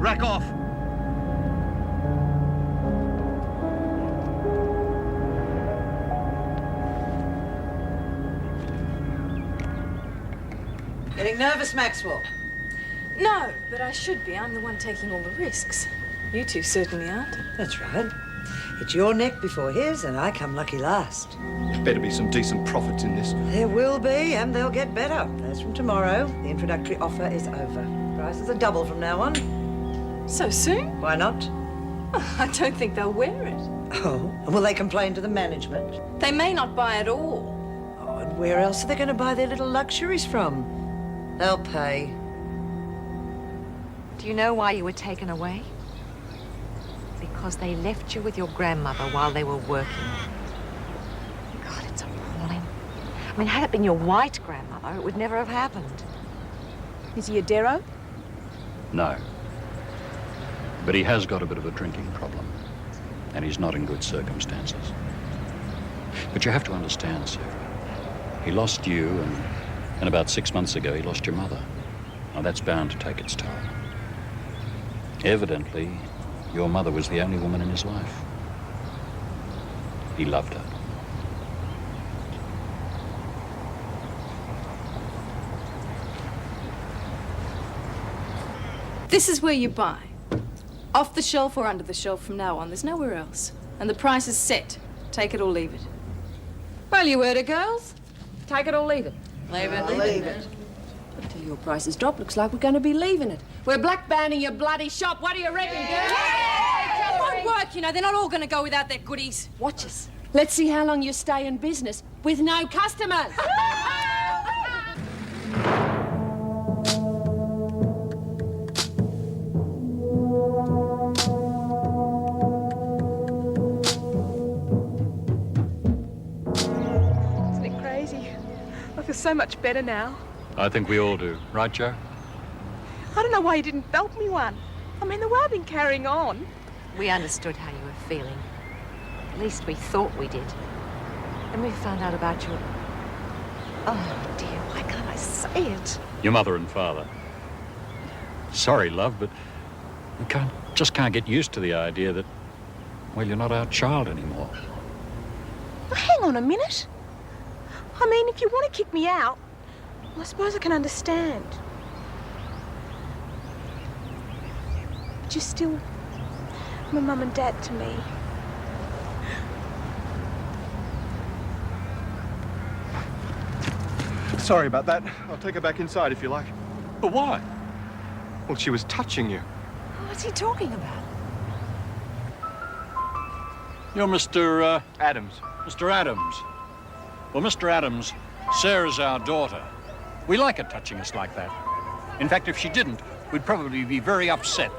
Rack off! Getting nervous, Maxwell? No, but I should be. I'm the one taking all the risks. You two certainly aren't. That's right. It's your neck before his, and I come lucky last. There better be some decent profits in this. There will be, and they'll get better. As from tomorrow, the introductory offer is over. Prices are double from now on. So soon? Why not? Oh, I don't think they'll wear it. Oh, and will they complain to the management? They may not buy it all. Oh, and where else are they going to buy their little luxuries from? They'll pay. Do you know why you were taken away? Because they left you with your grandmother while they were working. God, it's appalling. I mean, had it been your white grandmother, it would never have happened. Is he a Darrow? No. But he has got a bit of a drinking problem, and he's not in good circumstances. But you have to understand, Sarah, he lost you, and about 6 months ago, he lost your mother. Now, that's bound to take its toll. Evidently, your mother was the only woman in his life. He loved her. This is where you buy. Off the shelf or under the shelf from now on. There's nowhere else. And the price is set. Take it or leave it. Well, you heard it, girls. Take it or leave it. Leave it. Leave it. Until your prices drop, looks like we're going to be leaving it. We're black banning your bloody shop. What do you reckon, girls? It won't work, you know. They're not all going to go without their goodies. Watch us. Let's see how long you stay in business with no customers. Isn't it crazy? I feel so much better now. I think we all do. Right, Joe? I don't know why you didn't belt me one. I mean, the way I've been carrying on. We understood how you were feeling. At least we thought we did. Then we found out about your... Oh, dear, why can't I say it? Your mother and father. Sorry, love, but we just can't get used to the idea that, well, you're not our child anymore. Well, hang on a minute. I mean, if you want to kick me out, well, I suppose I can understand. But you're still my mum and dad to me. Sorry about that. I'll take her back inside if you like. But why? Well, she was touching you. What's he talking about? You're Mr. Adams. Mr. Adams. Well, Mr. Adams, Sarah's our daughter. We like her touching us like that. In fact, if she didn't, we'd probably be very upset.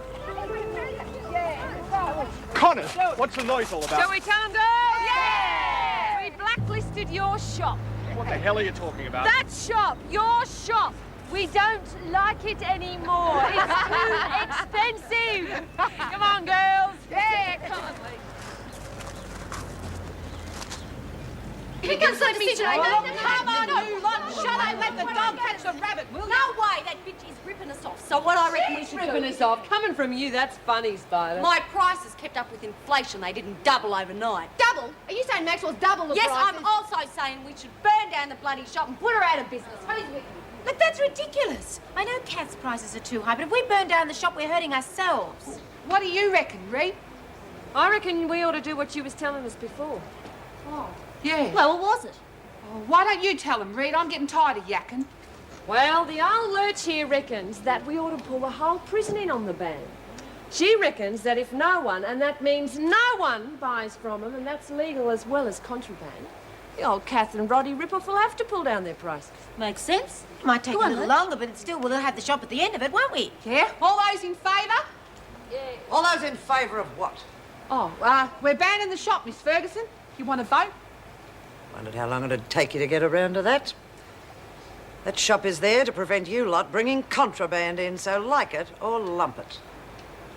Connor, what's the noise all about? Shall we tell them, girls? Yeah! We blacklisted your shop. What the hell are you talking about? That shop, your shop. We don't like it anymore. It's too expensive. Come on, girls. Yeah, come on, Lee. He comes like decision. Oh, come on, you lot. Shut up. Let the dog catch the rabbit, will you? No way, that bitch is ripping us off. So what I reckon we should Ripping do... us off. Coming from you, that's funny, Spider. My prices kept up with inflation. They didn't double overnight. Double? Are you saying Maxwell's double the yes, prices? I'm also saying we should burn down the bloody shop and put her out of business. Who's with me? Look, that's ridiculous. I know Kath's prices are too high, but if we burn down the shop, we're hurting ourselves. What do you reckon, Reed? I reckon we ought to do what you was telling us before. Oh. Yeah. Well, what was it? Oh, why don't you tell him, Reed? I'm getting tired of yakking. Well, the old lurch here reckons that we ought to pull the whole prison in on the ban. She reckons that if no one, and that means no one, buys from them, and that's legal as well as contraband, The old Kath and Roddy ripoff will have to pull down their prices. Makes sense. Might take a little longer, but it's still, we'll have the shop at the end of it, won't we? Yeah? All those in favour? All those in favour of what? Oh, we're banning the shop, Miss Ferguson. You want to vote? Wondered how long it'd take you to get around to that. That shop is there to prevent you lot bringing contraband in, so like it or lump it.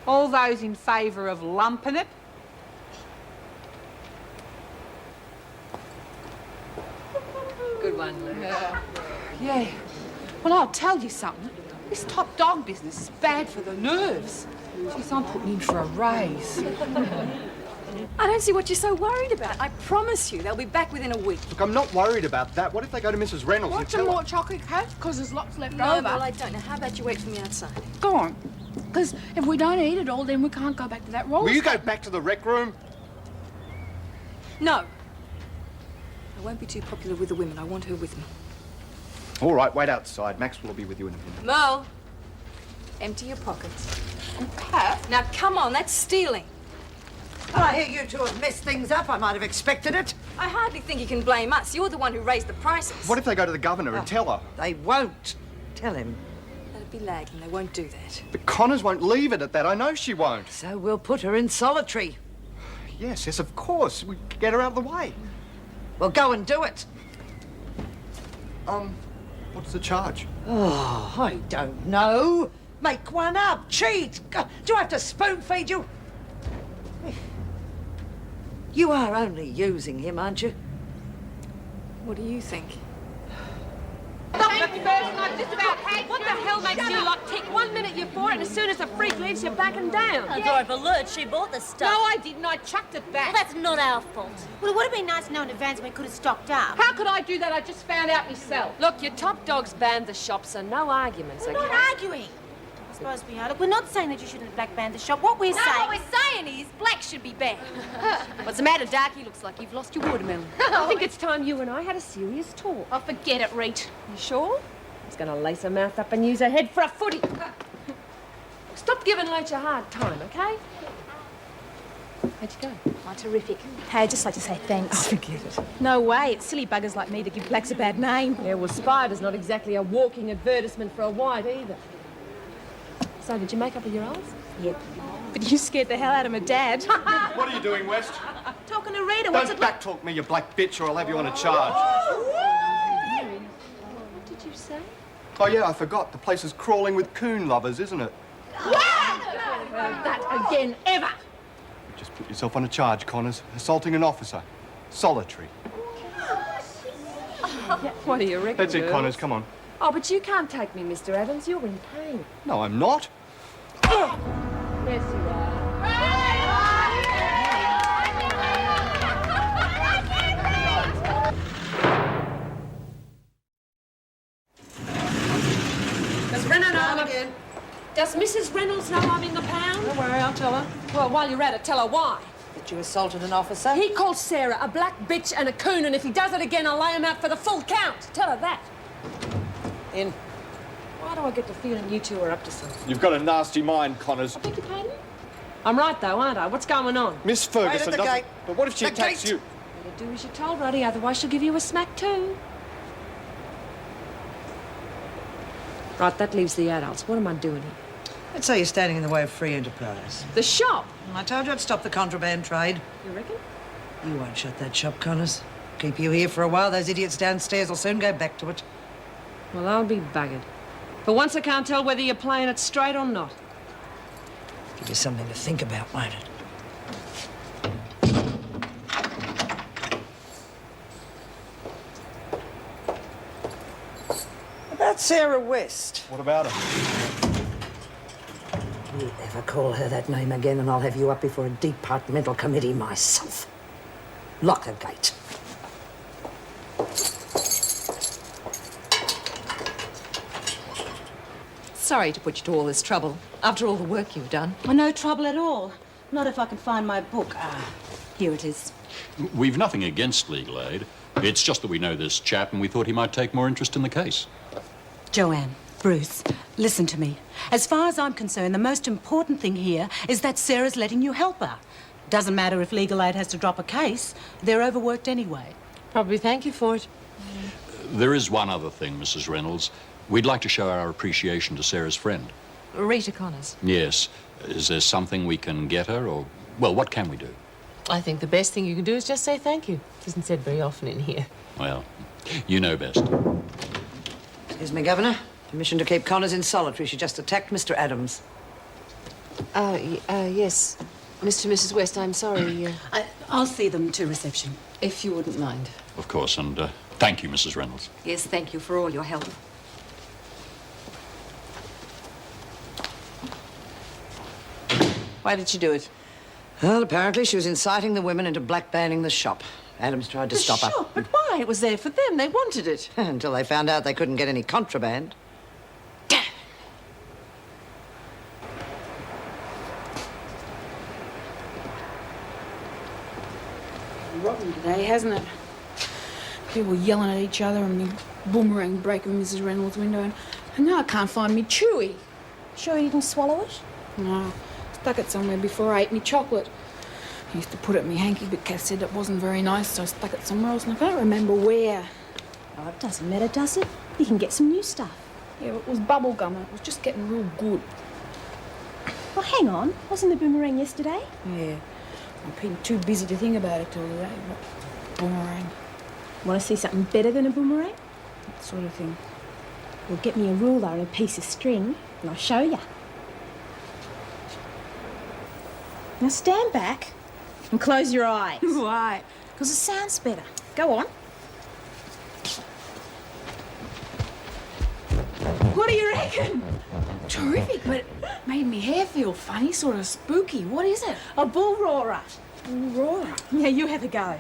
All those in favour of lumping it? Good one, Lou. Yeah. Well, I'll tell you something. This top dog business is bad for the nerves. Jeez, I'm putting in for a raise. I don't see what you're so worried about. I promise you they'll be back within a week. Look, I'm not worried about that. What if they go to Mrs. Reynolds and Want some tell her? more chocolate cake? Because there's lots left No, over. well, I don't know. How about you wait for me outside? Go on. Because if we don't eat it all, then we can't go back to that roller. Will you go back to the rec room? No. I won't be too popular with the women. I want her with me. All right, wait outside. Maxwell will be with you in a minute. Merle, empty your pockets. Pat? Now, come on, that's stealing. Well, I hear you two have messed things up. I might have expected it. I hardly think you can blame us. You're the one who raised the prices. What if they go to the governor and tell her? They won't. Tell him. That'd be lagging. They won't do that. But Connors won't leave it at that. I know she won't. So we'll put her in solitary. Yes, of course. We get her out of the way. Well, go and do it. What's the charge? Oh, I don't know. Make one up. Cheat. Do I have to spoon feed you? You are only using him, aren't you? What do you think? What the hell makes you lot tick? 1 minute you're for it, and as soon as the freak leaves, you're backing down. That's all right for Lurch. She bought the stuff. No, I didn't. I chucked it back. Well, that's not our fault. Well, it would have been nice to know in advance when we could have stocked up. How could I do that? I just found out myself. Look, your top dog's banned the shop, so no arguments, We're okay? not arguing. I suppose we are. Look, we're not saying that you shouldn't have black banned the shop. What we're No, saying... what we're saying is black should be banned. What's the matter, Darky? Looks like you've lost your watermelon. I think it's time you and I had a serious talk. Oh, forget it, Reet. You sure? He's going to lace her mouth up and use her head for a footy. Stop giving Lurch a hard time, okay? How'd you go? Oh, terrific. Hey, I'd just like to say thanks. Forget it. No way. It's silly buggers like me to give blacks a bad name. Yeah, well, Spider's not exactly a walking advertisement for a white either. So, did you make up with your eyes? Yep. But you scared the hell out of my dad. What are you doing, West? Talking to Rita. What's Don't it like? backtalk me, you black bitch, or I'll have you on a charge. What did you say? Oh, yeah, I forgot. The place is crawling with coon lovers, isn't it? That again, ever! Just put yourself on a charge, Connors. Assaulting an officer. Solitary. What do you reckon, That's it, girls? Connors. Come on. Oh, but you can't take me, Mr. Evans. You're in pain. No, I'm not. Yes, you are. Does Reynolds know again? Does Mrs. Reynolds know I'm in the pound? Don't worry, I'll tell her. Well, while you're at it, tell her why. That you assaulted an officer. He called Sarah a black bitch and a coon, and if he does it again, I'll lay him out for the full count. Tell her that. In. Why do I get the feeling you two are up to something? You've got a nasty mind, Connors. Beg your pardon? I'm right, though, aren't I? What's going on? Miss Ferguson the doesn't... gate. But what if she The attacks gate. you? Better do as you're told, Roddy, otherwise she'll give you a smack too. Right, that leaves the adults. What am I doing here? I'd say you're standing in the way of free enterprise. The shop. I told you I'd stop the contraband trade. You reckon? You won't shut that shop, Connors. Keep you here for a while. Those idiots downstairs will soon go back to it. Well, I'll be buggered. For once I can't tell whether you're playing it straight or not. Give you something to think about, won't it? About Sarah West. What about her? You ever call her that name again and I'll have you up before a departmental committee myself. Lock the gate. Sorry to put you to all this trouble, after all the work you've done. Well, no trouble at all. Not if I can find my book. Here it is. We've nothing against legal aid. It's just that we know this chap and we thought he might take more interest in the case. Joanne, Bruce, listen to me. As far as I'm concerned, the most important thing here is that Sarah's letting you help her. Doesn't matter if legal aid has to drop a case. They're overworked anyway. Probably thank you for it. There is one other thing, Mrs. Reynolds. We'd like to show our appreciation to Sarah's friend. Rita Connors. Yes. Is there something we can get her, or... Well, what can we do? I think the best thing you can do is just say thank you. It isn't said very often in here. Well, you know best. Excuse me, Governor. Permission to keep Connors in solitary. She just attacked Mr. Adams. Yes. Mr. and Mrs. West, I'm sorry. I'll see them to reception. If you wouldn't mind. Of course, and thank you, Mrs. Reynolds. Yes, thank you for all your help. Why did she do it? Well, apparently she was inciting the women into blackbanning the shop. Adams tried to stop her. Sure, but why? It was there for them. They wanted it. Until they found out they couldn't get any contraband. Rotten today, hasn't it? People yelling at each other and me boomerang breaking Mrs. Reynolds' window, and now I can't find me Chewy. Sure you didn't swallow it? No, stuck it somewhere before I ate me chocolate. I used to put it in me hanky, but Kath said it wasn't very nice, so I stuck it somewhere else, and I can't remember where. Oh, it doesn't matter, does it? You can get some new stuff. Yeah, it was bubble gum, and it was just getting real good. Well, hang on. Wasn't the boomerang yesterday? Yeah, I've been too busy to think about it till today. But boomerang, Want to see something better than a boomerang? that sort of thing. Well, get me a ruler and a piece of string, and I'll show you. Now stand back and close your eyes. Why? Because it sounds better. Go on. What do you reckon? Terrific, but it made me hair feel funny, sort of spooky. What is it? A bull roarer. Aurora. Yeah, you have a go.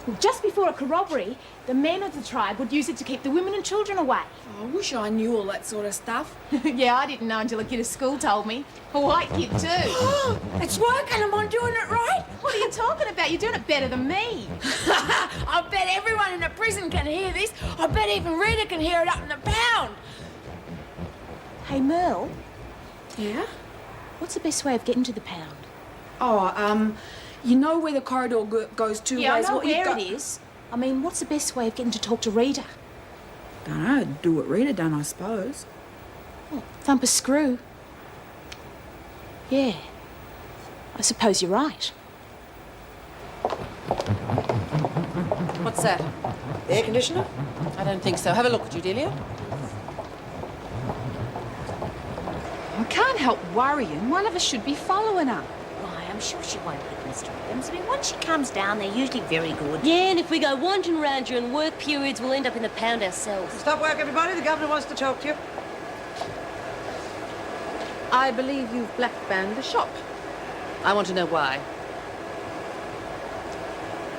Well, just before a corrobbery, the men of the tribe would use it to keep the women and children away. I wish I knew all that sort of stuff. Yeah, I didn't know until a kid at school told me. A white kid, too. It's working. Am I doing it right? What are you talking about? You're doing it better than me. I bet everyone in the prison can hear this. I bet even Rita can hear it up in the pound. Hey, Merle, Yeah? what's the best way of getting to the pound? Oh, you know where the corridor goes two Yeah, I ways? know What you where go- it is. I mean, what's the best way of getting to talk to Rita? Dunno, do what Rita done, I suppose. Well, thump a screw. Yeah. I suppose you're right. What's that? The air conditioner? I don't think so. Have a look, Judelia. I can't help worrying. One of us should be following her. Why, I'm sure she won't hit Mr. Adams. I mean, once she comes down, they're usually very good. Yeah, and if we go wandering around during work periods, we'll end up in the pound ourselves. Stop work, everybody. The governor wants to talk to you. I believe you've black-banned the shop. I want to know why.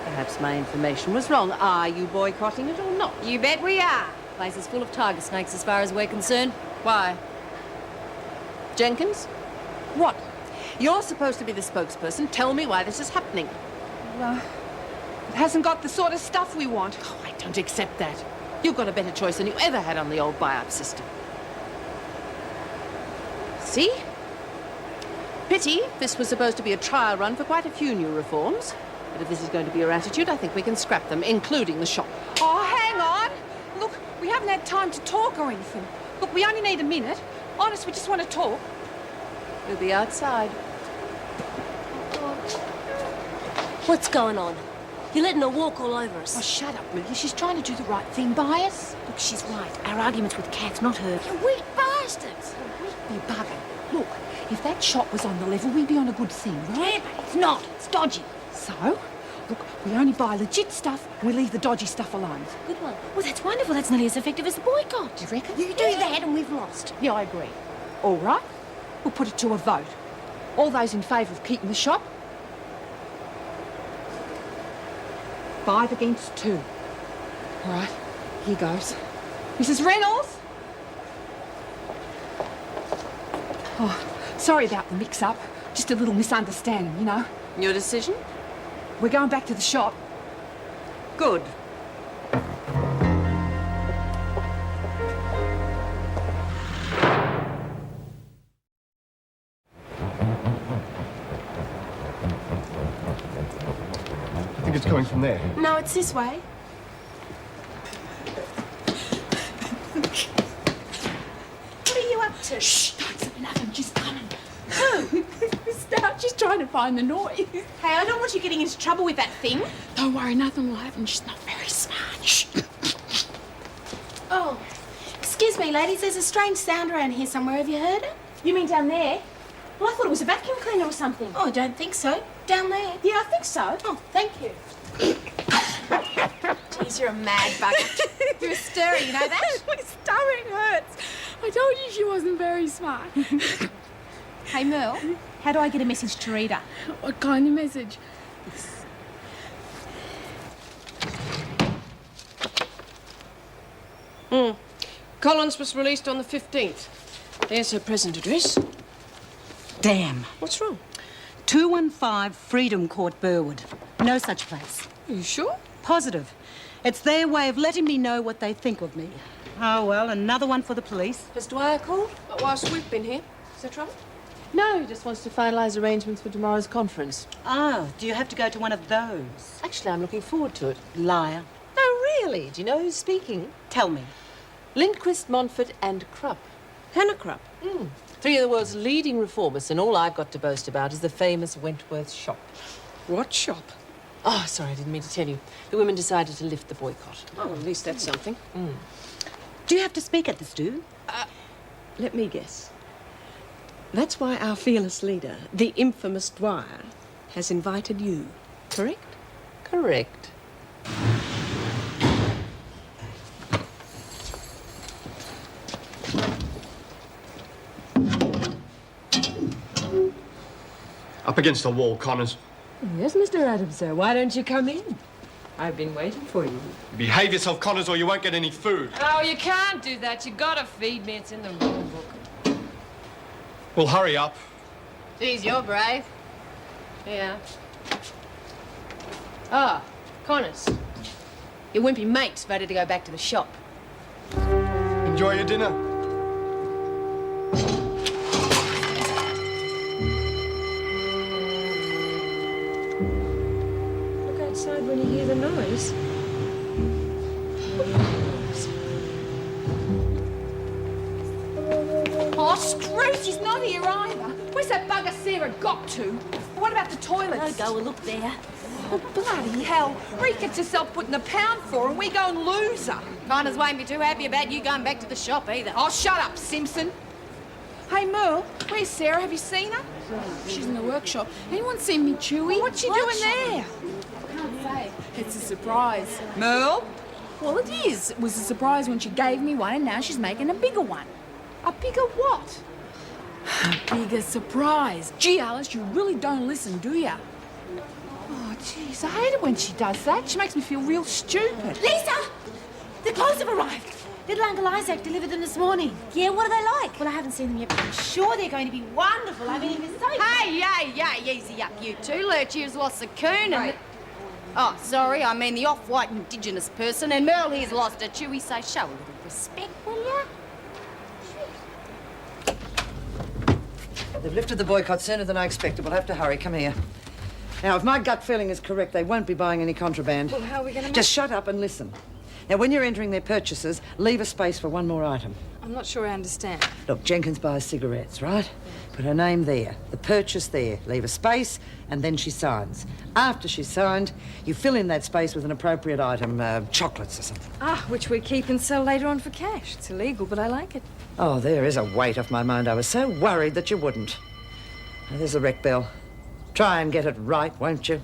Perhaps my information was wrong. Are you boycotting it or not? You bet we are. Place is full of tiger snakes as far as we're concerned. Why? Jenkins? What? You're supposed to be the spokesperson. Tell me why this is happening. It hasn't got the sort of stuff we want. Oh, I don't accept that. You've got a better choice than you ever had on the old buy-up system. See? Pity. This was supposed to be a trial run for quite a few new reforms. But if this is going to be your attitude, I think we can scrap them, including the shop. Oh, hang on. Look, we haven't had time to talk or anything. Look, we only need a minute. Honest, we just want to talk. We'll be outside. What's going on? You're letting her walk all over us. Oh, shut up, will you? She's trying to do the right thing by us. Look, she's right. Our argument's with Kath, not her. You weak bastards. You bugger. Look, if that shop was on the level, we'd be on a good thing, right? Yeah, but it's not. It's dodgy. So, look, we only buy legit stuff, and we leave the dodgy stuff alone. Good one. Well, that's wonderful. That's nearly as effective as the boycott. Do you reckon? You do that and we've lost. Yeah, I agree. All right. We'll put it to a vote. All those in favour of keeping the shop? 5 against 2. All right, here goes. Mrs. Reynolds? Oh, sorry about the mix-up. Just a little misunderstanding, you know. Your decision? We're going back to the shop. Good. I think it's coming from there. No, it's this way. What are you up to? Shh, don't say nothing. She's coming. Who? Start. She's trying to find the noise. Hey, I don't want you getting into trouble with that thing. Don't worry, nothing will happen. She's not very smart. Shh. Oh, excuse me, ladies. There's a strange sound around here somewhere. Have you heard it? You mean down there? Well, I thought it was a vacuum cleaner or something. Oh, I don't think so. Down there? Yeah, I think so. Oh, thank you. Jeez, you're a mad bugger. You're a stirrer, you know that? My stomach hurts. I told you she wasn't very smart. Hey, Merle, how do I get a message to Rita? What kind of message? Collins was released on the 15th. There's her present address. Damn. What's wrong? 215 Freedom Court, Burwood. No such place. Are you sure? Positive. It's their way of letting me know what they think of me. Oh, well, another one for the police. Has Dwyer called? But whilst we've been here. Is there trouble? No, he just wants to finalise arrangements for tomorrow's conference. Oh, do you have to go to one of those? Actually, I'm looking forward to it. Liar. No, really. Do you know who's speaking? Tell me. Lindquist, Montfort and Krupp. Hannah Krupp. Three of the world's leading reformists, and all I've got to boast about is the famous Wentworth shop. What shop? Oh, sorry, I didn't mean to tell you. The women decided to lift the boycott. Oh, at least that's something. Do you have to speak at this, do? Let me guess. That's why our fearless leader, the infamous Dwyer, has invited you, correct? Correct. Up against the wall, Connors. Yes, Mr. Adams, sir. Why don't you come in? I've been waiting for you. Behave yourself, Connors, or you won't get any food. Oh, you can't do that. You gotta feed me. It's in the rule book. Well, hurry up. Geez, you're brave. Yeah. Ah, Connors. Your wimpy mate's voted to go back to the shop. Enjoy your dinner. Look outside when you hear the noise. Oh, screw, she's not here either. Where's that bugger Sarah got to? What about the toilets? Go and look there. Oh, bloody hell. Reek gets herself put in the pound for her and we go and lose her. Connors won't be too happy about you going back to the shop either. Oh, shut up, Simpson. Hey, Merle, where's Sarah? Have you seen her? She's in the workshop. Anyone seen me chewy? What's she doing there? Can't say. It's a surprise. Merle? Well, it is. It was a surprise when she gave me one, and now she's making a bigger one. A bigger what? A bigger surprise. Gee, Alice, you really don't listen, do ya? Oh, jeez, I hate it when she does that. She makes me feel real stupid. Lisa! The clothes have arrived. Little Uncle Isaac delivered them this morning. Yeah, what are they like? Well, I haven't seen them yet, but I'm sure they're going to be wonderful. I mean, they're so... Hey, easy up, you two. Lurch here's lost a coon and... Oh, sorry, I mean the off-white Indigenous person, and Merle here's lost a Chewy, so show a little respect, will ya? They've lifted the boycott sooner than I expected. We'll have to hurry. Come here. Now, if my gut feeling is correct, they won't be buying any contraband. Well, how are we going to Just shut up and listen. Now, when you're entering their purchases, leave a space for one more item. I'm not sure I understand. Look, Jenkins buys cigarettes, right? Put her name there, the purchase there, leave a space, and then she signs. After she's signed, you fill in that space with an appropriate item, chocolates or something. Ah, which we keep and sell later on for cash. It's illegal, but I like it. Oh, there is a weight off my mind. I was so worried that you wouldn't. Now, there's the rec bell. Try and get it right, won't you?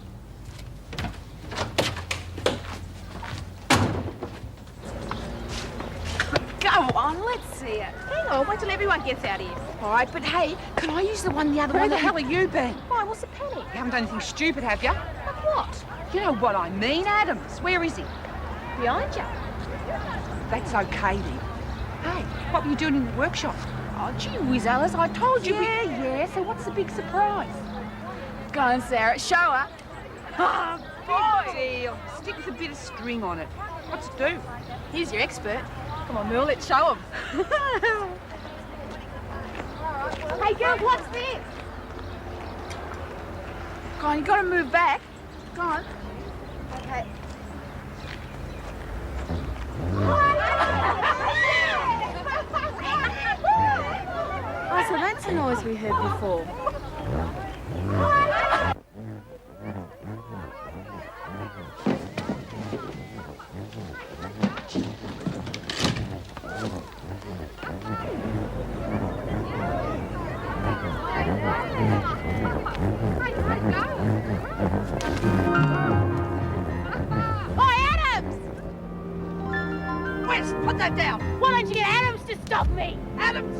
Go on, let's see it. Hang on, wait till everyone gets out here. All right, but hey, can I use the other Where one? the hell have you been? Why, what's the panic? You haven't done anything stupid, have you? Like what? You know what I mean, Adams. Where is he? Behind you. That's okay, then. Hey, what were you doing in the workshop? Oh, gee whiz, Alice, I told you. Yeah, so what's the big surprise? Go on, Sarah, show her. Oh, big deal. Stick with a bit of string on it. What's it do? Here's your expert. Come on, Merle, let's show him. Hey, girls, what's this? Go on, you got to move back. Go on. Okay. noise we heard before. Put that down! Why don't you get Adams to stop me? Adams!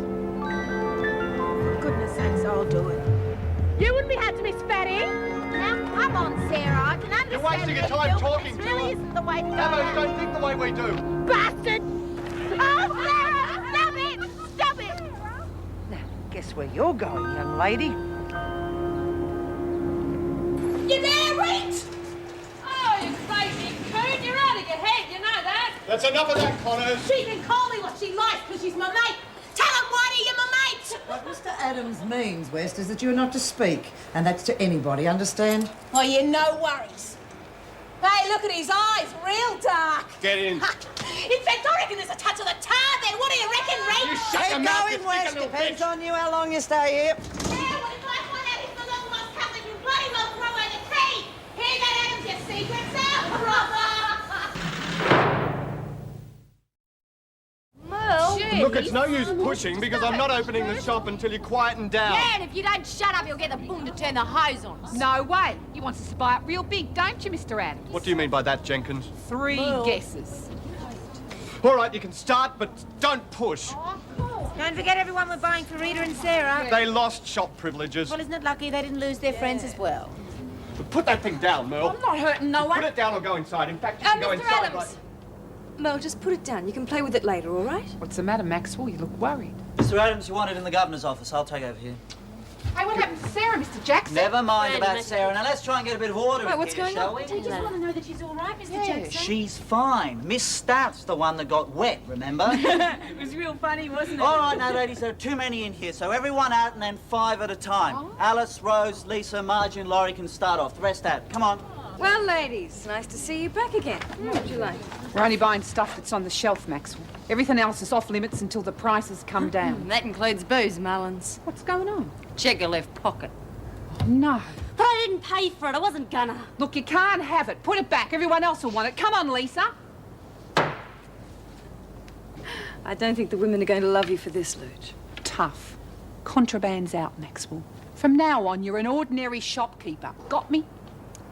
For goodness sakes, I'll do it. You wouldn't be had to Miss Fatty. Now, come on, Sarah. I can understand. You're wasting your time talking to her. This really isn't the way to go. Amos, don't think the way we do. Bastard! Oh, Sarah! Stop it! Stop it! Now, guess where you're going, young lady? You there, Reet? Oh, you crazy coon! You're out of your head, you know that. That's enough of that, Connors. She can call me what she likes because she's my mate. Tell her, Whitey, you're my mate. What Mr. Adams means, West, is that you're not to speak. And that's to anybody, understand? Oh, you no worries. Hey, look at his eyes, real dark. Get in. In fact, I reckon there's a touch of the tar there. What do you reckon, Reet? You shut your mouth, you Going, West. stinking little Depends bitch. on you how long you stay here. Yeah, well, if I find out he's the long-lost cousin, you bloody well throw away the key. Hear that, Adams? Your secret's out, brother. Look, it's no use pushing because I'm not opening the shop until you quieten down. Yeah, and if you don't shut up, you'll get the boom to turn the hose on us. No way. He wants us to buy it real big, don't you, Mr. Adams? What do you mean by that, Jenkins? 3 guesses. All right, you can start, but don't push. Don't forget everyone we're buying for Rita and Sarah. They lost shop privileges. Well, isn't it lucky they didn't lose their friends as well? Put that thing down, Merle. I'm not hurting no one. Put it down or go inside. In fact, you can go Mr. inside. Adams. Mel, just put it down. You can play with it later, all right? What's the matter, Maxwell? You look worried. Mr. Adams, you want it in the governor's office. I'll take over here. Hey, what happened to Sarah, Mr. Jackson? Never mind about Sarah. Now let's try and get a bit of order in what's here, going shall on? we? We just want to know that she's all right, Mr. Jackson. She's fine. Miss Stout's the one that got wet, remember? It was real funny, wasn't it? All right, now, ladies, there are too many in here, so everyone out and then 5 at a time. Oh. Alice, Rose, Lisa, Margie and Laurie can start off. The rest out. Come on. Well, ladies, nice to see you back again. What would you like? We're only buying stuff that's on the shelf, Maxwell. Everything else is off limits until the prices come down. That includes booze, Mullins. What's going on? Check your left pocket. Oh, no. But I didn't pay for it. I wasn't gonna. Look, you can't have it. Put it back. Everyone else will want it. Come on, Lisa. I don't think the women are going to love you for this, Luge. Tough. Contraband's out, Maxwell. From now on, you're an ordinary shopkeeper. Got me?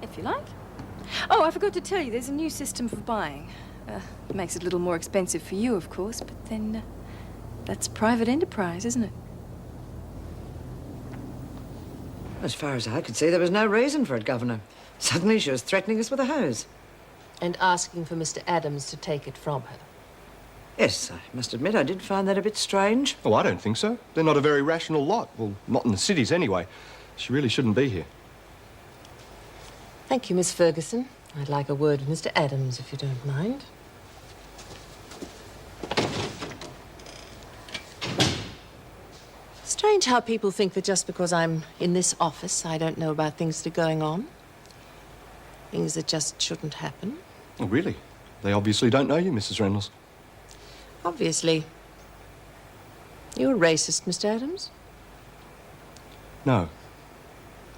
If you like. Oh, I forgot to tell you, there's a new system for buying. It makes it a little more expensive for you, of course, but then that's private enterprise, isn't it? As far as I could see, there was no reason for it, Governor. Suddenly she was threatening us with a hose. And asking for Mr. Adams to take it from her. Yes, I must admit I did find that a bit strange. Oh, I don't think so. They're not a very rational lot. Well, not in the cities anyway. She really shouldn't be here. Thank you, Miss Ferguson. I'd like a word with Mr. Adams, if you don't mind. Strange how people think that just because I'm in this office, I don't know about things that are going on. Things that just shouldn't happen. Oh, really? They obviously don't know you, Mrs. Reynolds. Obviously. You're a racist, Mr. Adams? No.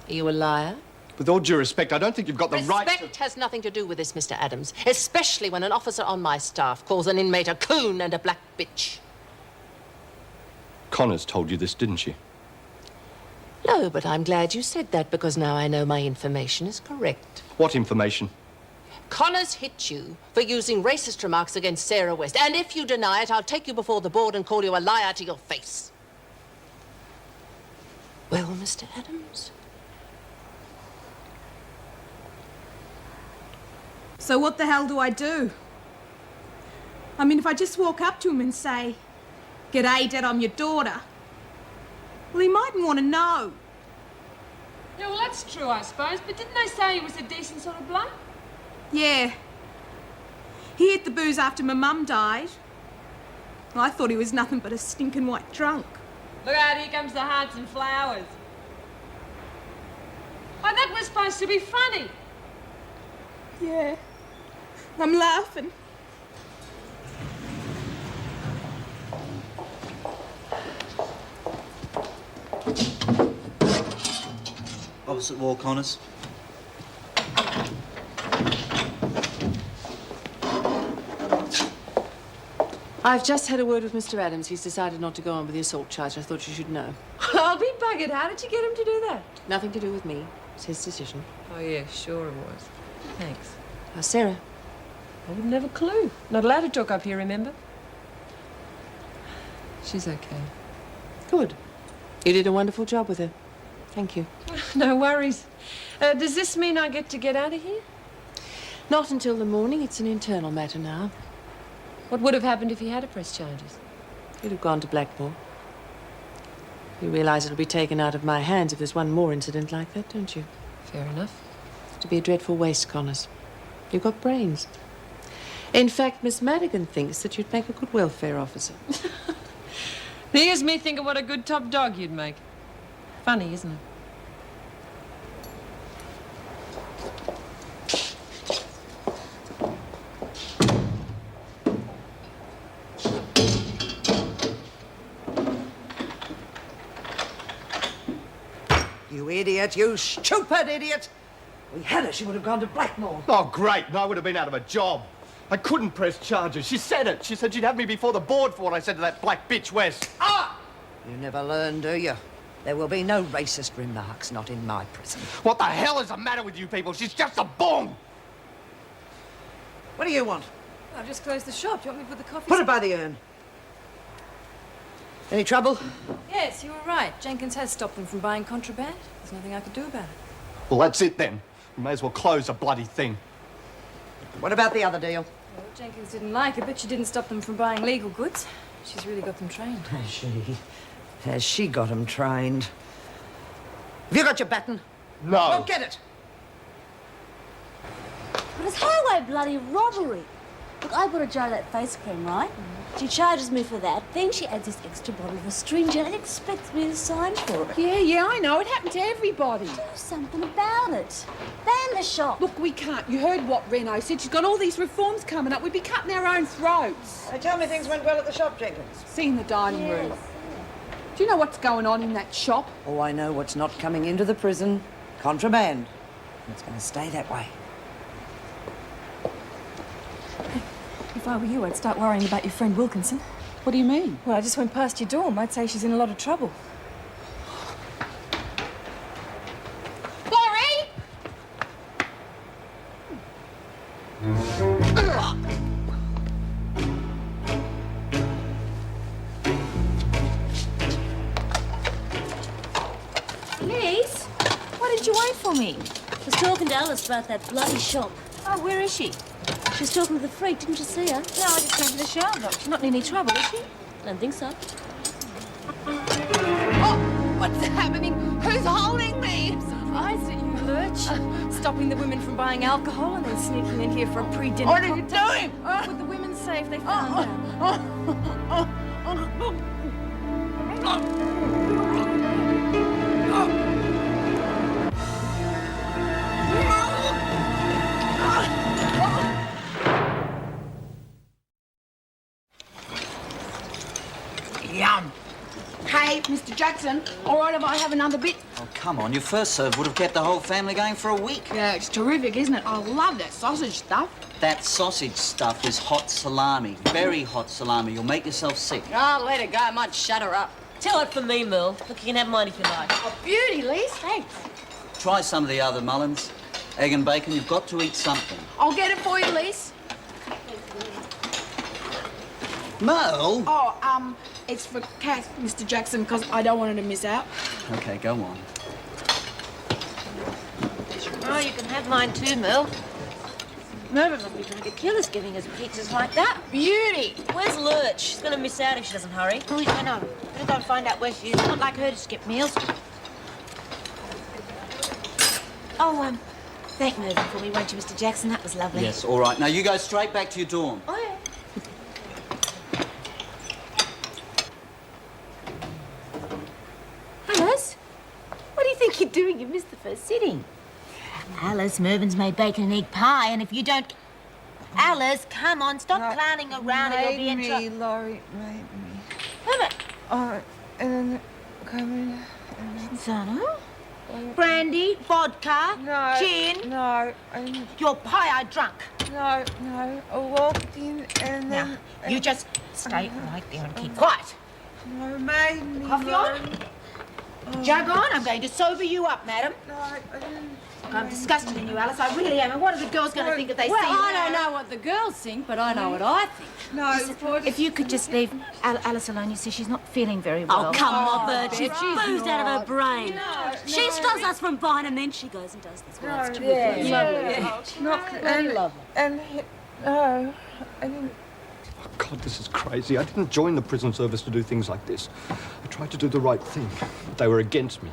Are you a liar? With all due respect, I don't think you've got the right to... Respect has nothing to do with this, Mr. Adams. Especially when an officer on my staff calls an inmate a coon and a black bitch. Connors told you this, didn't she? No, but I'm glad you said that because now I know my information is correct. What information? Connors hit you for using racist remarks against Sarah West. And if you deny it, I'll take you before the board and call you a liar to your face. Well, Mr. Adams? So what the hell do I do? I mean, if I just walk up to him and say, "G'day, Dad, I'm your daughter," well, he mightn't want to know. Yeah, well, that's true, I suppose. But didn't they say he was a decent sort of bloke? Yeah. He hit the booze after my mum died. I thought he was nothing but a stinking white drunk. Look out, here comes the hearts and flowers. Oh, that was supposed to be funny. Yeah. I'm laughing. Opposite wall, Connors. I've just had a word with Mr. Adams. He's decided not to go on with the assault charge. I thought you should know. I'll be buggered. How did you get him to do that? Nothing to do with me. It's his decision. Oh, yeah, sure it was. Thanks. How's Sarah? I wouldn't have a clue. Not allowed to talk up here, remember? She's okay. Good. You did a wonderful job with her. Thank you. No worries. Does this mean I get to get out of here? Not until the morning. It's an internal matter now. What would have happened if he had pressed charges? You'd have gone to Blackmore. You realize it'll be taken out of my hands if there's one more incident like that, don't you? Fair enough. It'd be a dreadful waste, Connors. You've got brains. In fact, Miss Madigan thinks that you'd make a good welfare officer. Here's me thinking what a good top dog you'd make. Funny, isn't it? You idiot, you stupid idiot! We had her, she would have gone to Blackmore. Oh, great. No, I would have been out of a job. I couldn't press charges. She said it. She said she'd have me before the board for what I said to that black bitch, Wes. Ah! You never learn, do you? There will be no racist remarks, not in my prison. What the hell is the matter with you people? She's just a bomb. What do you want? I've just closed the shop. Do you want me to put the coffee... Put it by the urn. Any trouble? Yes, you were right. Jenkins has stopped them from buying contraband. There's nothing I could do about it. Well, that's it then. We may as well close the bloody thing. What about the other deal? Well, Jenkins didn't like it, but she didn't stop them from buying legal goods. She's really got them trained. Has she? Has she got him trained? Have you got your baton? No. Well, get it. But it's highway bloody robbery. Look, I bought a jar of that face cream, right? She charges me for that. Then she adds this extra bottle of astringent and expects me to sign for it. Yeah, I know. It happened to everybody. Do something about it. Ban the shop. Look, we can't. You heard what Reno said. She's got all these reforms coming up. We'd be cutting our own throats. They tell me things went well at the shop, Jenkins. See in the dining room. Do you know what's going on in that shop? Oh, I know what's not coming into the prison. Contraband. And it's going to stay that way. If I were you, I'd start worrying about your friend Wilkinson. What do you mean? Well, I just went past your dorm. I'd say she's in a lot of trouble. Laurie! Liz, why did you wait for me? I was talking to Alice about that bloody shop. Oh, where is she? She was talking to the freak, didn't you see her? No, I just came to the shower, though. She's not in any trouble, is she? I don't think so. Oh, what's happening? Who's holding me? I'm surprised at you, Lurch. Stopping the women from buying alcohol and then sneaking in here for a pre-dinner What are you cocktail. doing? What would the women say if they found out? Yum. Hey, Mr. Jackson, all right if I have another bit? Oh, come on. Your first serve would have kept the whole family going for a week. Yeah, it's terrific, isn't it? I love that sausage stuff. That sausage stuff is hot salami. Very hot salami. You'll make yourself sick. Oh, let her go. I might shut her up. Tell it for me, Merle. Look, you can have mine if you like. Oh, beauty, Liz. Thanks. Try some of the other mullins. Egg and bacon. You've got to eat something. I'll get it for you, Liz. Merle? Oh, it's for Kath, Mr. Jackson, because I don't want her to miss out. Okay, go on. Oh, you can have mine too, Merle. Merle must be trying to get killers giving us pizzas like that. Beauty! Where's Lurch? She's going to miss out if she doesn't hurry. Oh, I know. Better go and find out where she is. Not like her to skip meals. Oh, thank Mervyn for me, won't you, Mr. Jackson? That was lovely. Yes, all right. Now you go straight back to your dorm. Oh, yeah. Alice, what do you think you're doing? You missed the first sitting. Alice, Mervyn's made bacon and egg pie, and if you don't... Alice, come on, stop clowning around or you'll be in trouble. Laurie, made me. Herman. And then come in Sana? Brandy, vodka, gin. No, You're high drunk. no. I walked in and then... Now, you just stay right there and keep quiet. No, made me... Coffee on? Jug on? I'm going to sober you up, madam. No, I didn't... Look, I'm disgusted in you, Alice. I really am. And what are the girls going to think if they see you? Well, I don't know what the girls think, but I know what I think. No, If you could just leave Alice alone, you see, she's not feeling very well. Oh, come on, Bert. She's she's boozed out of her brain. No, She stops us from buying and then she goes and does this. Well, that's yeah. Lovely. And no, I didn't... Oh, God, this is crazy. I didn't join the prison service to do things like this. I tried to do the right thing, but they were against me.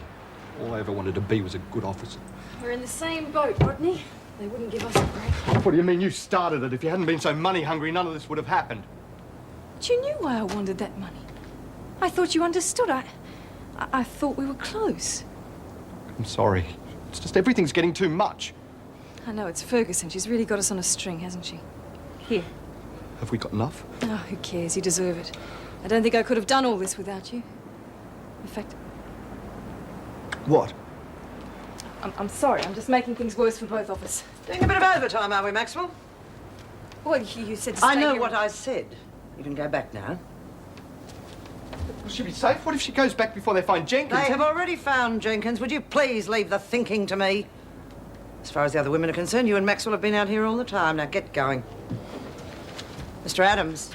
All I ever wanted to be was a good officer. We're in the same boat, Rodney. They wouldn't give us a break. What do you mean you started it? If you hadn't been so money hungry, none of this would have happened. But you knew why I wanted that money. I thought you understood. I thought we were close. I'm sorry. It's just everything's getting too much. I know, it's Ferguson. She's really got us on a string, hasn't she? Here. Have we got enough? Oh, who cares? You deserve it. I don't think I could have done all this without you. In fact... What? I'm sorry. I'm just making things worse for both of us. Doing a bit of overtime, are we, Maxwell? Well, you said to stay I know here what and- I said. You can go back now. Will she be safe? What if she goes back before they find Jenkins? They have already found Jenkins. Would you please leave the thinking to me? As far as the other women are concerned, you and Maxwell have been out here all the time. Now get going. Mr. Adams.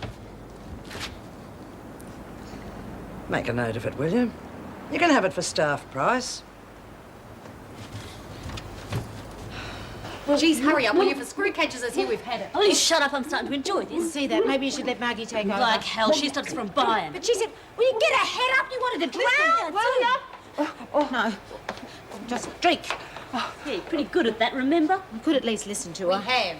Make a note of it, will you? You can have it for staff price. Geez, hurry up, will you? For screw catches us here, we've had it. Oh, you shut up. I'm starting to enjoy this. See that? Maybe you should let Margie take over. Like hell, she stops us from buying. But she said, will you get her head up? You wanted to drown, will you? Oh, no. Just drink. Yeah, you're pretty good at that, remember? You could at least listen to her. We have.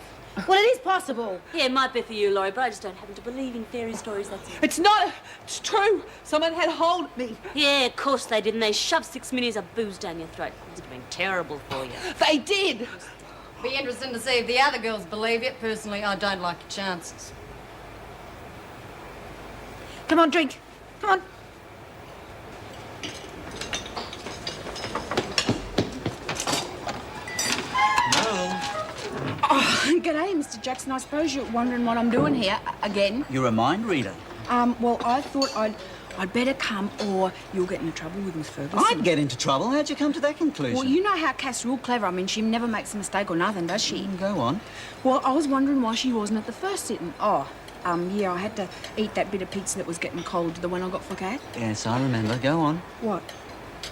Well, it is possible. Yeah, it might be for you, Laurie, but I just don't happen to believe in fairy stories, that's it. It's not. It's true. Someone had hold of me. Yeah, of course they did, and they shoved 6 minis of booze down your throat. It would have been terrible for you. They did. Be interesting to see if the other girls believe it. Personally, I don't like your chances. Come on, drink. Come on. Oh, g'day, Mr. Jackson. I suppose you're wondering what I'm doing here again. You're a mind reader. Well, I thought I'd better come, or you'll get into trouble with Miss Ferguson. I'd get into trouble. How'd you come to that conclusion? Well, you know how Cass real clever. I mean, she never makes a mistake or nothing, does she? Go on. Well, I was wondering why she wasn't at the first sitting. Yeah, I had to eat that bit of pizza that was getting cold, the one I got for Kath. Yes, I remember. Go on. What?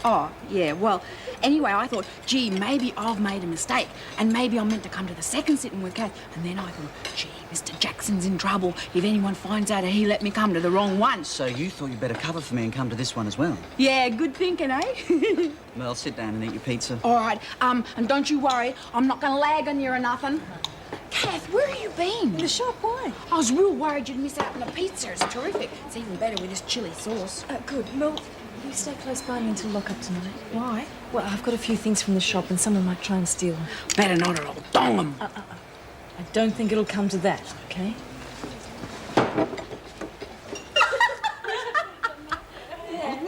Oh, yeah, well, anyway, I thought, gee, maybe I've made a mistake, and maybe I'm meant to come to the second sitting with Kath. And then I thought, gee, Mr. Jackson's in trouble if anyone finds out he let me come to the wrong one. So you thought you'd better cover for me and come to this one as well? Yeah, good thinking, eh? Well, sit down and eat your pizza. All right, and don't you worry, I'm not gonna lag on you or nothing. Kath, where have you been? In the shop, why? I was real worried you'd miss out on the pizza. It's terrific. It's even better with this chili sauce. Good. Mel, you stay close by me until lock-up tonight. Why? Well, I've got a few things from the shop and someone might try and steal them. Better not, or I'll dong them. I don't think it'll come to that, okay?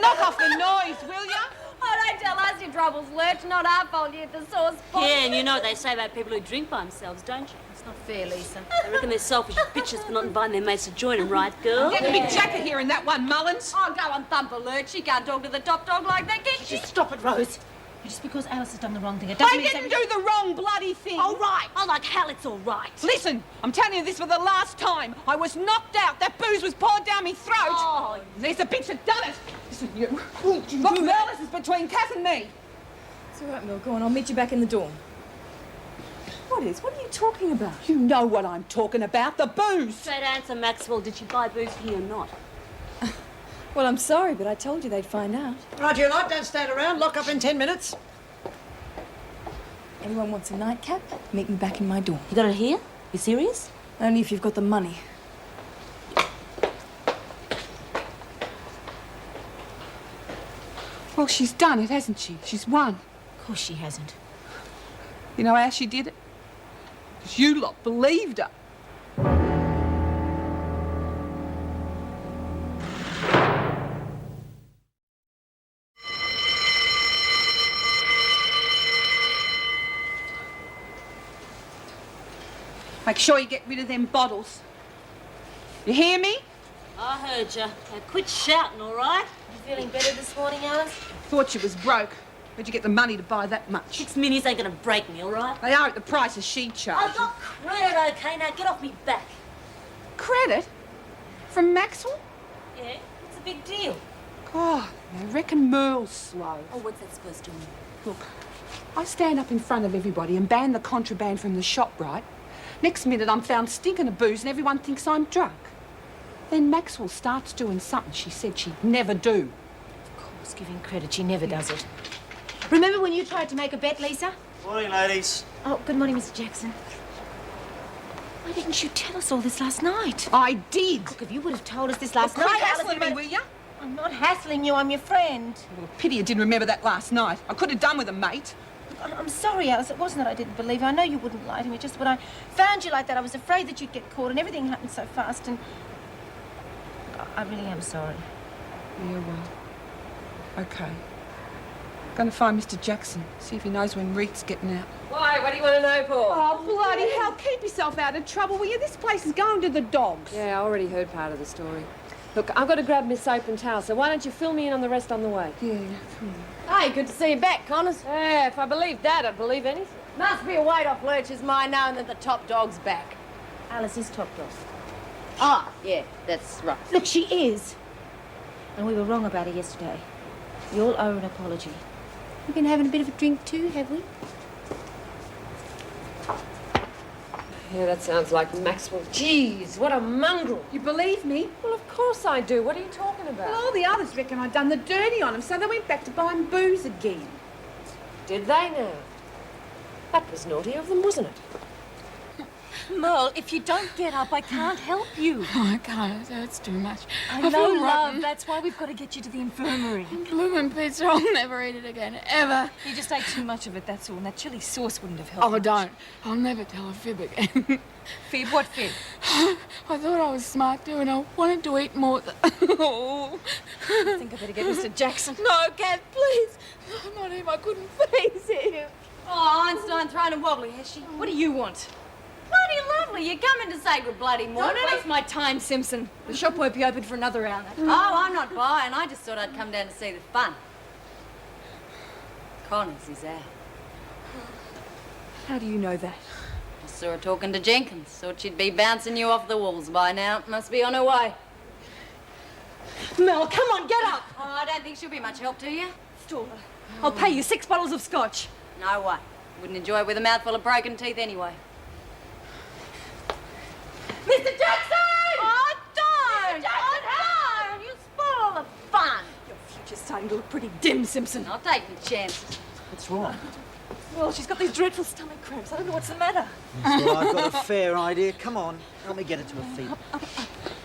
Knock off the noise, will ya? Oh, don't tell us your troubles, Lurch. Not our fault you hit the sore spot. Yeah, and you know what they say about people who drink by themselves, don't you? It's not fair, Lisa. They reckon they're selfish bitches for not inviting their mates to join them, right, girl? Get the big jacket here in that one, Mullins. Oh, go on, thump her, Lurch. She can't talk to the top dog like that, can she? Just stop it, Rose. Just because Alice has done the wrong thing, it doesn't I mean... didn't do the wrong bloody thing. All right. Oh, like hell, it's all right. Listen, I'm telling you this for the last time. I was knocked out. That booze was poured down me throat. Oh, there's a bitch that done it. Listen, you. Look, Mel, this is between Kath and me. It's all right, Mel. Go on. I'll meet you back in the dorm. What is? What are you talking about? You know what I'm talking about. The booze. Straight answer, Maxwell. Did she buy booze for you or not? Well, I'm sorry, but I told you they'd find out. Right, you lot, don't stand around. Lock up in 10 minutes. Anyone wants a nightcap? Meet me back in my dorm. You got it here? You serious? Only if you've got the money. Well, she's done it, hasn't she? She's won. Of course she hasn't. You know how she did it? Because you lot believed her. Make sure you get rid of them bottles. You hear me? I heard you. Now quit shouting, all right? You feeling better this morning, Alice? Thought you was broke. Where'd you get the money to buy that much? 6 minis ain't gonna break me, all right? They are at the prices she charged. I got credit, okay? Now get off me back. Credit? From Maxwell? Yeah, it's a big deal. God, I reckon Merle's slow. Oh, what's that supposed to mean? Look, I stand up in front of everybody and ban the contraband from the shop, right? Next minute I'm found stinking of booze and everyone thinks I'm drunk. Then Maxwell starts doing something she said she'd never do. Of course, giving credit, she never does it. Remember when you tried to make a bet, Lisa? Morning, ladies. Oh, good morning, Mr. Jackson. Why didn't you tell us all this last night? I did. Look, if you would have told us this last Quit night... hassling me, will you? I'm not hassling you, I'm your friend. Well, pity you didn't remember that last night. I could have done with a mate. I'm sorry, Alice. It wasn't that I didn't believe you. I know you wouldn't lie to me. Just when I found you like that, I was afraid that you'd get caught and everything happened so fast and... I really am sorry. Yeah, well, okay. Gonna find Mr. Jackson, see if he knows when Reek's getting out. Why? What do you want to know, Paul? Oh, bloody hell, keep yourself out of trouble, will you? This place is going to the dogs. Yeah, I already heard part of the story. Look, I've got to grab Miss Soap and Towel, so why don't you fill me in on the rest on the way? Yeah. Hey, good to see you back, Connors. Yeah, if I believed that, I'd believe anything. Must be a weight off Lurch's mind knowing that the top dog's back. Alice is top dog. Ah, yeah, that's right. Look, she is. And we were wrong about her yesterday. We all owe her an apology. We've been having a bit of a drink too, have we? Yeah, that sounds like Maxwell. Jeez, what a mongrel. You believe me? Well, of course I do. What are you talking about? Well, all the others reckon I'd done the dirty on him, so they went back to buying booze again. Did they now? That was naughty of them, wasn't it? Merle, if you don't get up, I can't help you. Oh, I can't. It hurts too much. I feel know, rotten. love. That's why we've got to get you to the infirmary. Bloomin' pizza. I'll never eat it again, ever. You just ate too much of it, that's all. And that chili sauce wouldn't have helped Oh, much. don't. I'll never tell a fib again. Fib? What fib? I thought I was smart too, and I wanted to eat more. Oh. I think I better get Mr. Jackson. No, Kath, please. No, not him. I couldn't face him. Oh, Einstein thrown and wobbly, has she? What do you want? Bloody lovely. You're coming to say good bloody morning. Don't waste my time, Simpson. The shop won't be open for another hour. Oh, I'm not buying. I just thought I'd come down to see the fun. Connors is out. How do you know that? I saw her talking to Jenkins. Thought she'd be bouncing you off the walls by now. Must be on her way. Mel, come on, get up! Oh, I don't think she'll be much help to you. Stalker, I'll pay you 6 bottles of scotch. No way. Wouldn't enjoy it with a mouthful of broken teeth anyway. Mr. Jackson! Oh, don't! Oh, don't! You spoil all the fun. Your future's starting to look pretty dim, Simpson. I'll take my chances. What's wrong? Well, she's got these dreadful stomach cramps. I don't know what's the matter. Well, I've got a fair idea. Come on, help me get her to her feet.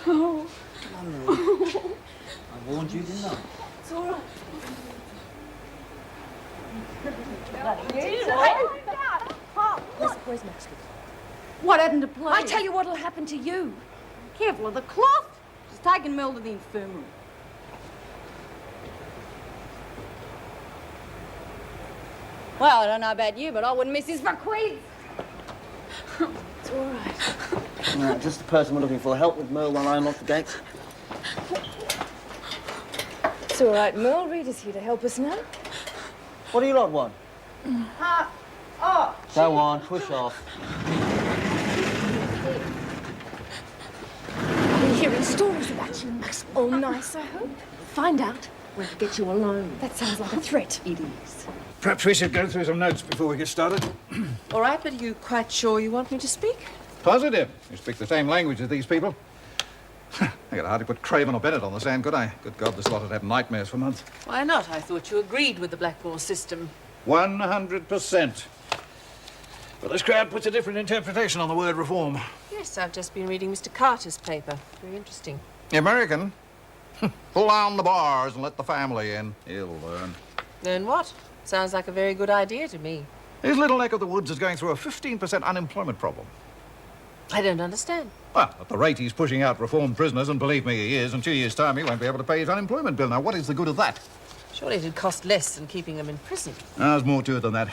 Oh. Come on, Marie. I warned you, didn't I? It's all right. Where's Maxwell? What happened to play? I tell you what'll happen to you. Careful of the cloth. She's taking Mel to the infirmary. Well, I don't know about you, but I wouldn't miss this for quid. It's all right. No, just the person we're looking for. Help with Merle while I unlock the gates. It's all right, Merle. Rita's here to help us now. What do you lot want? Oh. Go on, push off. I've been hearing stories about you, Max. All nice, I hope. Find out when I get you alone. That sounds like a threat. It is. Perhaps we should go through some notes before we get started. All right, but are you quite sure you want me to speak? Positive. You speak the same language as these people. I could hardly put Craven or Bennett on the stand, could I? Good God, this lot would have nightmares for months. Why not? I thought you agreed with the Blackmore system. 100%. But this crowd puts a different interpretation on the word reform. Yes, I've just been reading Mr. Carter's paper. Very interesting. The American? Pull down the bars and let the family in. He'll learn. Learn what? Sounds like a very good idea to me. His little neck of the woods is going through a 15% unemployment problem. I don't understand. Well, at the rate he's pushing out reformed prisoners, and believe me, he is, in 2 years' time he won't be able to pay his unemployment bill. Now, what is the good of that? Surely it'd cost less than keeping them in prison. There's more to it than that.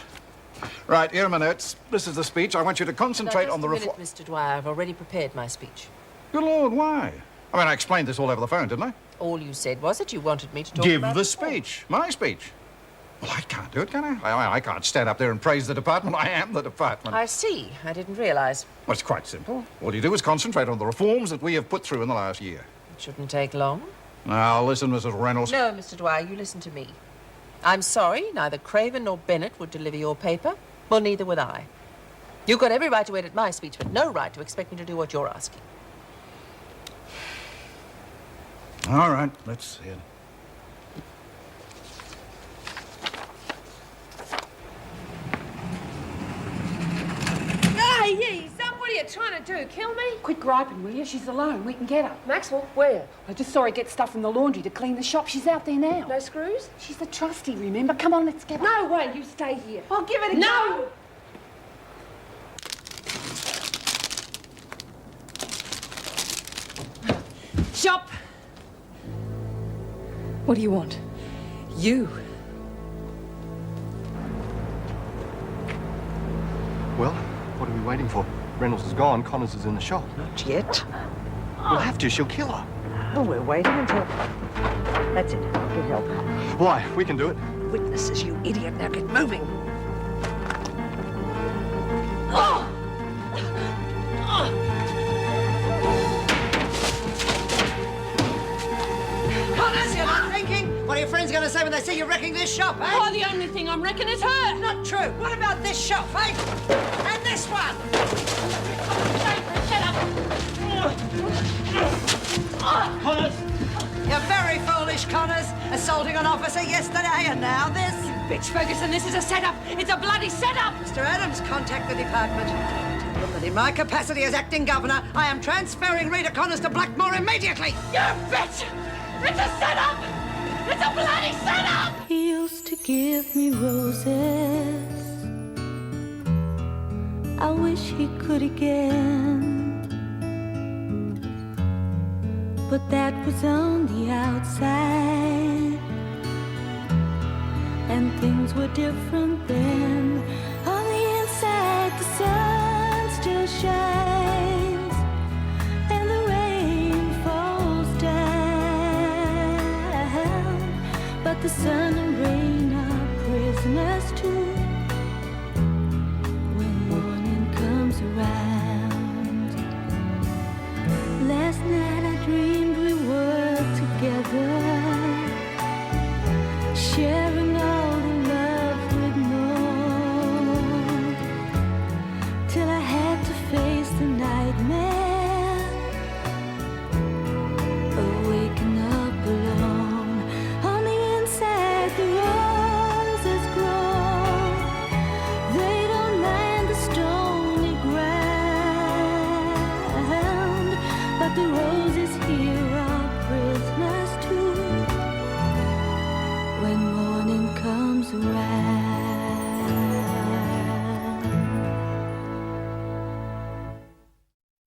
Right, here are my notes. This is the speech. I want you to concentrate on the reform. Mr. Dwyer, I've already prepared my speech. Good Lord, why? I mean, I explained this all over the phone, didn't I? All you said was that you wanted me to talk Give about the speech. My speech. Well, I can't do it, can I? I can't stand up there and praise the department. I am the department. I see. I didn't realise. Well, it's quite simple. All you do is concentrate on the reforms that we have put through in the last year. It shouldn't take long. Now, listen, Mrs. Reynolds. No, Mr. Dwyer, you listen to me. I'm sorry, neither Craven nor Bennett would deliver your paper. Well, neither would I. You've got every right to edit my speech, but no right to expect me to do what you're asking. All right, let's see it. Hey, son, what are you trying to do? Kill me? Quit griping, will you? She's alone. We can get her. Maxwell, where? I just saw her get stuff from the laundry to clean the shop. She's out there now. No screws? She's the trustee, remember? Come on, let's get her. No way, you stay here. I'll give it a No! Shop. What do you want? You. Well, what are we waiting for? Reynolds is gone, Connors is in the shop. Not yet. We'll have to, she'll kill her. Well, we're waiting until... That's it. Get help. Why? We can do it. Witnesses, you idiot. Now get moving. Connors, you're not thinking? What are your friends going to say when they see you wrecking this shop, eh? Oh, the only thing I'm wrecking is her. Not true. What about this shop, eh? And this one? Shut up. Connors! You're very foolish, Connors. Assaulting an officer yesterday and now this. Bitch, Ferguson, this is a setup. It's a bloody setup. Mr. Adams, contact the department. Tell them that in my capacity as acting governor, I am transferring Rita Connors to Blackmore immediately. You bitch! It's a setup! It's a bloody setup! He used to give me roses. I wish he could again. But that was on the outside, and things were different then. On the inside, the sun still shines.